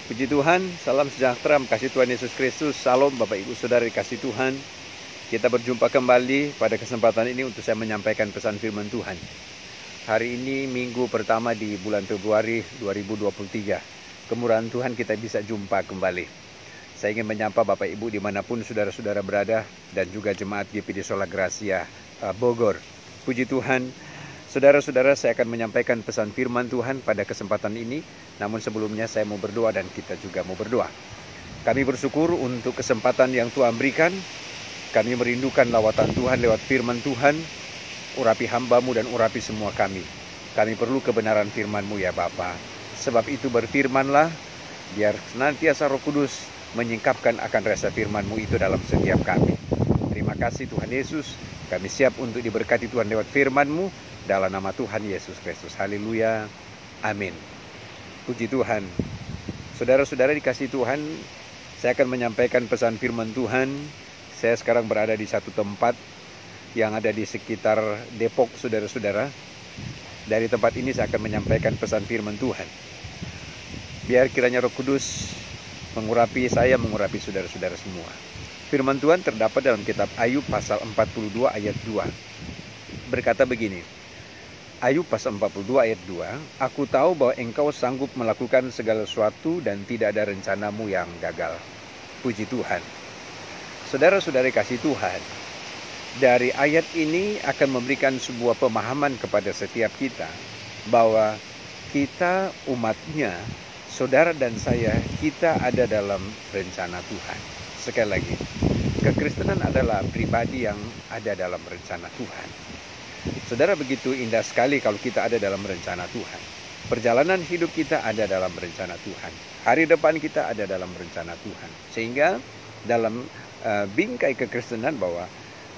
Puji Tuhan, salam sejahtera, kasih Tuhan Yesus Kristus. Salam Bapak Ibu Saudara dikasih Tuhan. Kita berjumpa kembali pada kesempatan ini untuk saya menyampaikan pesan firman Tuhan. Hari ini minggu pertama di bulan Februari 2023. Kemurahan Tuhan kita bisa jumpa kembali. Saya ingin menyapa Bapak Ibu dimanapun saudara-saudara berada dan juga jemaat GPD Sola Gracia Bogor. Puji Tuhan. Saudara-saudara, saya akan menyampaikan pesan firman Tuhan pada kesempatan ini. Namun sebelumnya saya mau berdoa dan kita juga mau berdoa. Kami bersyukur untuk kesempatan yang Tuhan berikan. Kami merindukan lawatan Tuhan lewat firman Tuhan. Urapi hamba-Mu dan urapi semua kami. Kami perlu kebenaran firman-Mu ya Bapa. Sebab itu berfirmanlah, biar senantiasa Roh Kudus menyingkapkan akan rasa firman-Mu itu dalam setiap kami. Terima kasih Tuhan Yesus. Kami siap untuk diberkati Tuhan lewat firman-Mu. Dalam nama Tuhan Yesus Kristus. Haleluya. Amin. Puji Tuhan. Saudara-saudara dikasih Tuhan, saya akan menyampaikan pesan firman Tuhan. Saya sekarang berada di satu tempat yang ada di sekitar Depok, saudara-saudara. Dari tempat ini saya akan menyampaikan pesan firman Tuhan. Biar kiranya Roh Kudus mengurapi saya, mengurapi saudara-saudara semua. Firman Tuhan terdapat dalam kitab Ayub pasal 42 ayat 2. Berkata begini. Ayub pasal 42 ayat 2, Aku tahu bahwa engkau sanggup melakukan segala sesuatu dan tidak ada rencanamu yang gagal. Puji Tuhan. Saudara-saudara kasih Tuhan, dari ayat ini akan memberikan sebuah pemahaman kepada setiap kita bahwa kita umatnya, saudara dan saya, kita ada dalam rencana Tuhan. Sekali lagi, kekristenan adalah pribadi yang ada dalam rencana Tuhan. Saudara, begitu indah sekali kalau kita ada dalam rencana Tuhan. Perjalanan hidup kita ada dalam rencana Tuhan. Hari depan kita ada dalam rencana Tuhan. Sehingga dalam bingkai kekristenan bahwa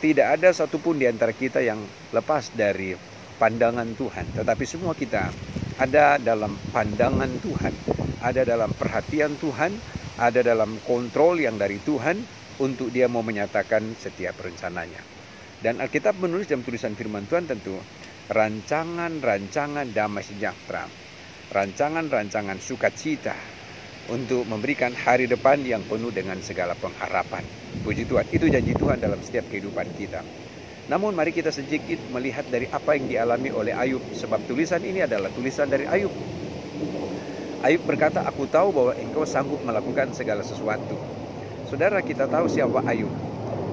tidak ada satupun di antara kita yang lepas dari pandangan Tuhan. Tetapi semua kita ada dalam pandangan Tuhan. Ada dalam perhatian Tuhan. Ada dalam kontrol yang dari Tuhan untuk Dia mau menyatakan setiap rencananya. Dan Alkitab menulis dalam tulisan firman Tuhan tentu rancangan-rancangan damai sejahtera, rancangan-rancangan sukacita untuk memberikan hari depan yang penuh dengan segala pengharapan. Puji Tuhan, itu janji Tuhan dalam setiap kehidupan kita. Namun mari kita sedikit melihat dari apa yang dialami oleh Ayub, sebab tulisan ini adalah tulisan dari Ayub. Ayub berkata, Aku tahu bahwa engkau sanggup melakukan segala sesuatu. Saudara, kita tahu siapa Ayub.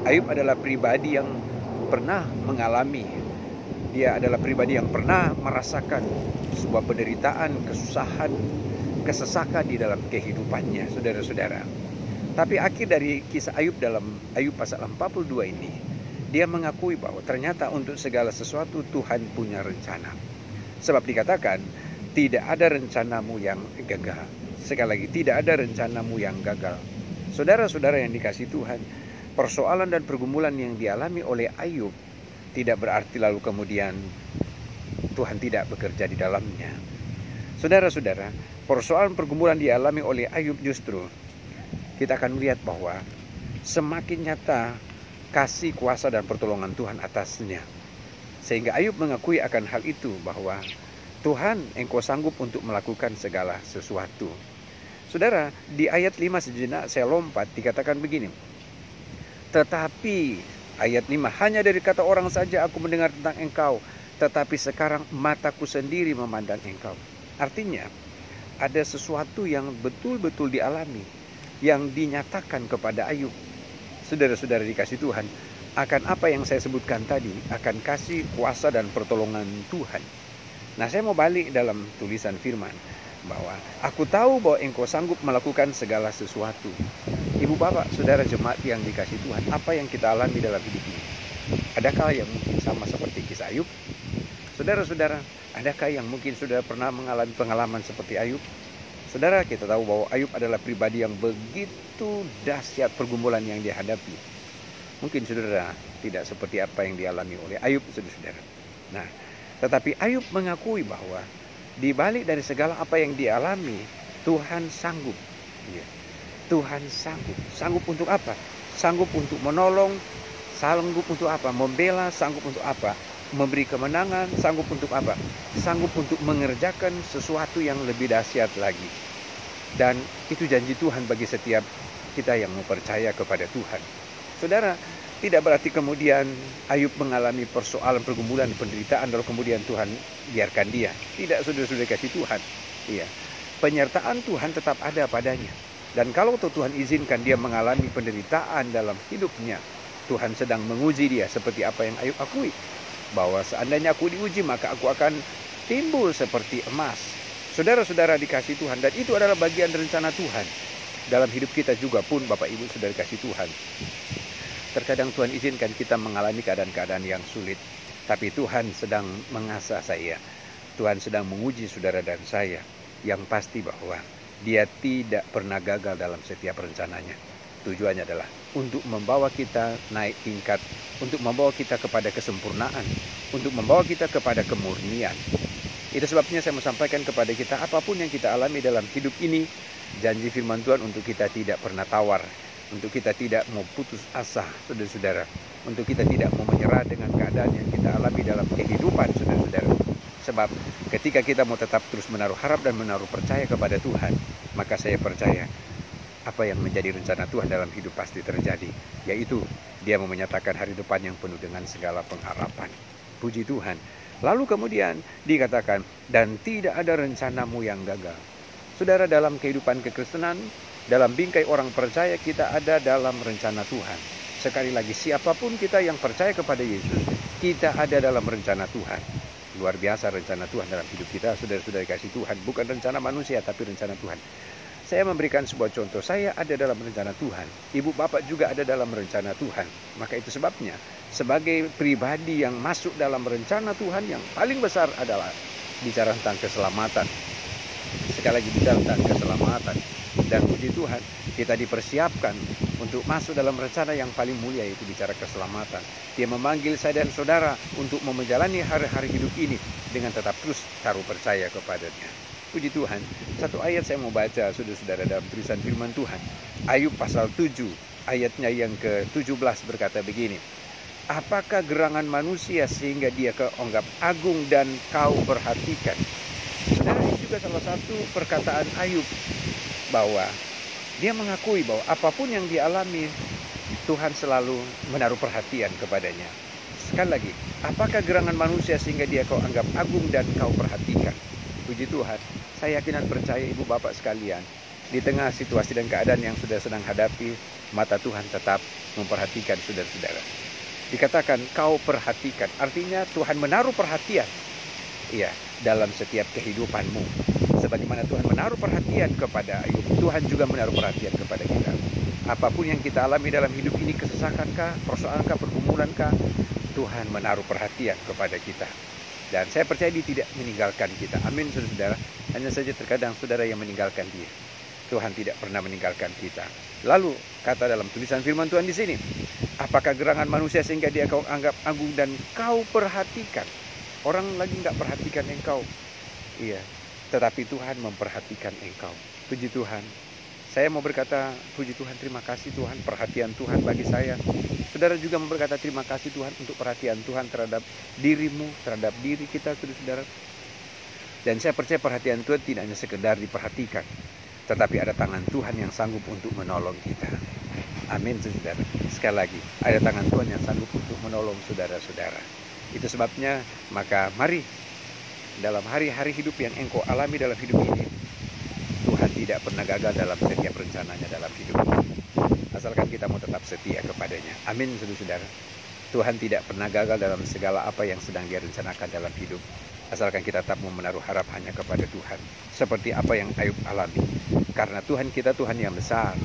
Ayub adalah pribadi yang pernah mengalami, dia adalah pribadi yang pernah merasakan sebuah penderitaan, kesusahan, kesesakan di dalam kehidupannya, saudara-saudara. Tapi akhir dari kisah Ayub dalam Ayub pasal 42 ini, dia mengakui bahwa ternyata untuk segala sesuatu Tuhan punya rencana. Sebab dikatakan, tidak ada rencanamu yang gagal. Sekali lagi, tidak ada rencanamu yang gagal. Saudara-saudara yang dikasih Tuhan, persoalan dan pergumulan yang dialami oleh Ayub tidak berarti lalu kemudian Tuhan tidak bekerja di dalamnya. Saudara-saudara, persoalan pergumulan dialami oleh Ayub justru kita akan melihat bahwa semakin nyata kasih, kuasa dan pertolongan Tuhan atasnya. Sehingga Ayub mengakui akan hal itu bahwa Tuhan, engkau sanggup untuk melakukan segala sesuatu. Saudara, di ayat 5 sejenak saya lompat, dikatakan begini. Tetapi ayat 5, hanya dari kata orang saja aku mendengar tentang engkau, tetapi sekarang mataku sendiri memandang engkau. Artinya ada sesuatu yang betul-betul dialami, yang dinyatakan kepada Ayub. Saudara-saudara dikasih Tuhan, akan apa yang saya sebutkan tadi, akan kasih, kuasa dan pertolongan Tuhan. Nah, saya mau balik dalam tulisan firman bahwa aku tahu bahwa engkau sanggup melakukan segala sesuatu. Ibu bapak, saudara jemaat yang dikasih Tuhan, apa yang kita alami dalam hidup ini? Adakah yang mungkin sama seperti kisah Ayub? Saudara-saudara, adakah yang mungkin sudah pernah mengalami pengalaman seperti Ayub? Saudara, kita tahu bahwa Ayub adalah pribadi yang begitu dahsyat pergumulan yang dihadapi. Mungkin saudara tidak seperti apa yang dialami oleh Ayub, saudara-saudara. Nah, tetapi Ayub mengakui bahwa di balik dari segala apa yang dialami, Tuhan sanggup. Tuhan sanggup. Sanggup untuk apa? Sanggup untuk menolong. Sanggup untuk apa? Membela. Sanggup untuk apa? Memberi kemenangan. Sanggup untuk apa? Sanggup untuk mengerjakan sesuatu yang lebih dahsyat lagi. Dan itu janji Tuhan bagi setiap kita yang mau percaya kepada Tuhan. Saudara, tidak berarti kemudian Ayub mengalami persoalan, pergumulan, penderitaan, lalu kemudian Tuhan biarkan dia. Tidak, saudara-saudara kasih Tuhan. Iya, penyertaan Tuhan tetap ada padanya. Dan kalau Tuhan izinkan dia mengalami penderitaan dalam hidupnya, Tuhan sedang menguji dia seperti apa yang Ayub akui. Bahwa seandainya aku diuji, maka aku akan timbul seperti emas. Saudara-saudara dikasih Tuhan, dan itu adalah bagian rencana Tuhan. Dalam hidup kita juga pun, Bapak Ibu saudara kasih Tuhan. Terkadang Tuhan izinkan kita mengalami keadaan-keadaan yang sulit. Tapi Tuhan sedang mengasah saya. Tuhan sedang menguji saudara dan saya. Yang pasti bahwa Dia tidak pernah gagal dalam setiap rencananya. Tujuannya adalah untuk membawa kita naik tingkat, untuk membawa kita kepada kesempurnaan, untuk membawa kita kepada kemurnian. Itu sebabnya saya mau sampaikan kepada kita, apapun yang kita alami dalam hidup ini, janji firman Tuhan untuk kita tidak pernah tawar, untuk kita tidak mau putus asa, saudara-saudara, untuk kita tidak mau menyerah dengan keadaan yang kita alami dalam kehidupan, saudara-saudara. Sebab ketika kita mau tetap terus menaruh harap dan menaruh percaya kepada Tuhan, maka saya percaya apa yang menjadi rencana Tuhan dalam hidup pasti terjadi, yaitu Dia mau menyatakan hari depan yang penuh dengan segala pengharapan. Puji Tuhan. Lalu kemudian dikatakan, dan tidak ada rencanamu yang gagal. Saudara, dalam kehidupan kekristenan, dalam bingkai orang percaya, kita ada dalam rencana Tuhan. Sekali lagi, siapapun kita yang percaya kepada Yesus, kita ada dalam rencana Tuhan. Luar biasa rencana Tuhan dalam hidup kita, saudara-saudara kasih Tuhan. Bukan rencana manusia, tapi rencana Tuhan. Saya memberikan sebuah contoh, saya ada dalam rencana Tuhan. Ibu bapak juga ada dalam rencana Tuhan. Maka itu sebabnya, sebagai pribadi yang masuk dalam rencana Tuhan, yang paling besar adalah bicara tentang keselamatan. Sekali lagi bicara tentang keselamatan. Dan puji Tuhan, kita dipersiapkan untuk masuk dalam rencana yang paling mulia, yaitu bicara keselamatan. Dia memanggil saya dan saudara untuk menjalani hari-hari hidup ini dengan tetap terus taruh percaya kepadanya. Puji Tuhan, satu ayat saya mau baca, saudara-saudara, dalam tulisan firman Tuhan. Ayub pasal 7, ayatnya yang ke-17 berkata begini. Apakah gerangan manusia sehingga dia keanggap agung dan kau perhatikan? Saudara, ini juga salah satu perkataan Ayub, bahwa dia mengakui bahwa apapun yang dialami, Tuhan selalu menaruh perhatian kepadanya. Sekali lagi, apakah gerangan manusia sehingga dia kau anggap agung dan kau perhatikan? Puji Tuhan, saya yakin dan percaya ibu bapak sekalian, di tengah situasi dan keadaan yang sudah sedang hadapi, mata Tuhan tetap memperhatikan saudara-saudara. Dikatakan kau perhatikan, artinya Tuhan menaruh perhatian, iya, dalam setiap kehidupanmu. Sebagaimana Tuhan menaruh perhatian kepada Ayub, Tuhan juga menaruh perhatian kepada kita. Apapun yang kita alami dalam hidup ini, kesesakankah, persoalankah, pergumulankah, Tuhan menaruh perhatian kepada kita. Dan saya percaya Dia tidak meninggalkan kita. Amin, saudara-saudara. Hanya saja terkadang saudara yang meninggalkan Dia. Tuhan tidak pernah meninggalkan kita. Lalu kata dalam tulisan firman Tuhan di sini, apakah gerangan manusia sehingga dia kau anggap agung dan kau perhatikan? Orang lagi nggak perhatikan engkau. Iya, tetapi Tuhan memperhatikan engkau. Puji Tuhan. Saya mau berkata, puji Tuhan, terima kasih Tuhan, perhatian Tuhan bagi saya. Saudara juga mau berkata terima kasih Tuhan untuk perhatian Tuhan terhadap dirimu, terhadap diri kita, saudara-saudara. Dan saya percaya perhatian Tuhan tidak hanya sekedar diperhatikan, tetapi ada tangan Tuhan yang sanggup untuk menolong kita. Amin, saudara. Sekali lagi, ada tangan Tuhan yang sanggup untuk menolong saudara-saudara. Itu sebabnya, maka mari dalam hari-hari hidup yang engkau alami dalam hidup ini, Tuhan tidak pernah gagal dalam setiap rencananya dalam hidup ini. Asalkan kita mau tetap setia kepadanya. Amin, saudara-saudara. Tuhan tidak pernah gagal dalam segala apa yang sedang Dia rencanakan dalam hidup. Asalkan kita tetap mau menaruh harap hanya kepada Tuhan. Seperti apa yang Ayub alami. Karena Tuhan kita Tuhan yang besar.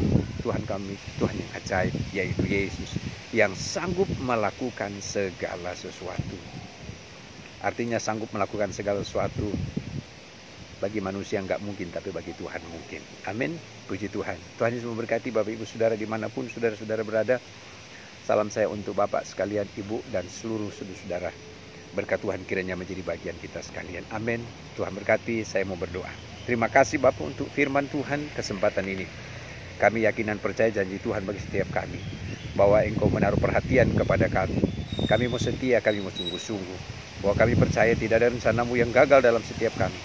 Tuhan kami Tuhan yang ajaib, yaitu Yesus, yang sanggup melakukan segala sesuatu. Artinya sanggup melakukan segala sesuatu. Bagi manusia nggak mungkin, tapi bagi Tuhan mungkin. Amin. Puji Tuhan. Tuhan Yesus memberkati Bapak Ibu Saudara dimanapun saudara-saudara berada. Salam saya untuk Bapak sekalian, Ibu, dan seluruh saudara-saudara. Berkat Tuhan kiranya menjadi bagian kita sekalian. Amin. Tuhan berkati. Saya mau berdoa. Terima kasih Bapak untuk firman Tuhan kesempatan ini. Kami yakin dan percaya janji Tuhan bagi setiap kami, bahwa Engkau menaruh perhatian kepada kami. Kami mau setia, kami mau sungguh-sungguh. Bahwa kami percaya tidak ada rencana-Mu yang gagal dalam setiap kami.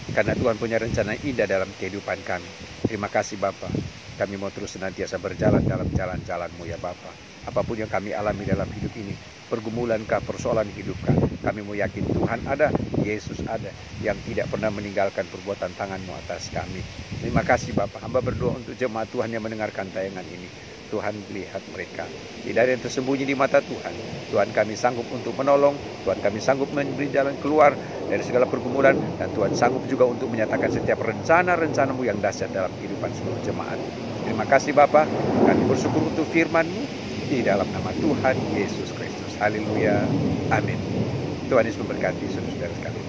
Karena Tuhan punya rencana indah dalam kehidupan kami. Terima kasih Bapa. Kami mau terus senantiasa berjalan dalam jalan-jalan-Mu ya Bapa. Apapun yang kami alami dalam hidup ini, pergumulankah, persoalan hidupkah, kami mau yakin Tuhan ada, Yesus ada, yang tidak pernah meninggalkan perbuatan tangan-Mu atas kami. Terima kasih Bapa. Hamba berdoa untuk jemaat Tuhan yang mendengarkan tayangan ini. Tuhan lihat mereka. Tidak ada yang tersembunyi di mata Tuhan. Tuhan kami sanggup untuk menolong. Tuhan kami sanggup memberi jalan keluar dari segala pergumulan. Dan Tuhan sanggup juga untuk menyatakan setiap rencana-rencana-Mu yang dahsyat dalam kehidupan seluruh jemaat. Terima kasih Bapa. Kami bersyukur untuk firman-Mu di dalam nama Tuhan Yesus Kristus. Haleluya. Amin. Tuhan Yesus memberkati saudara sekalian.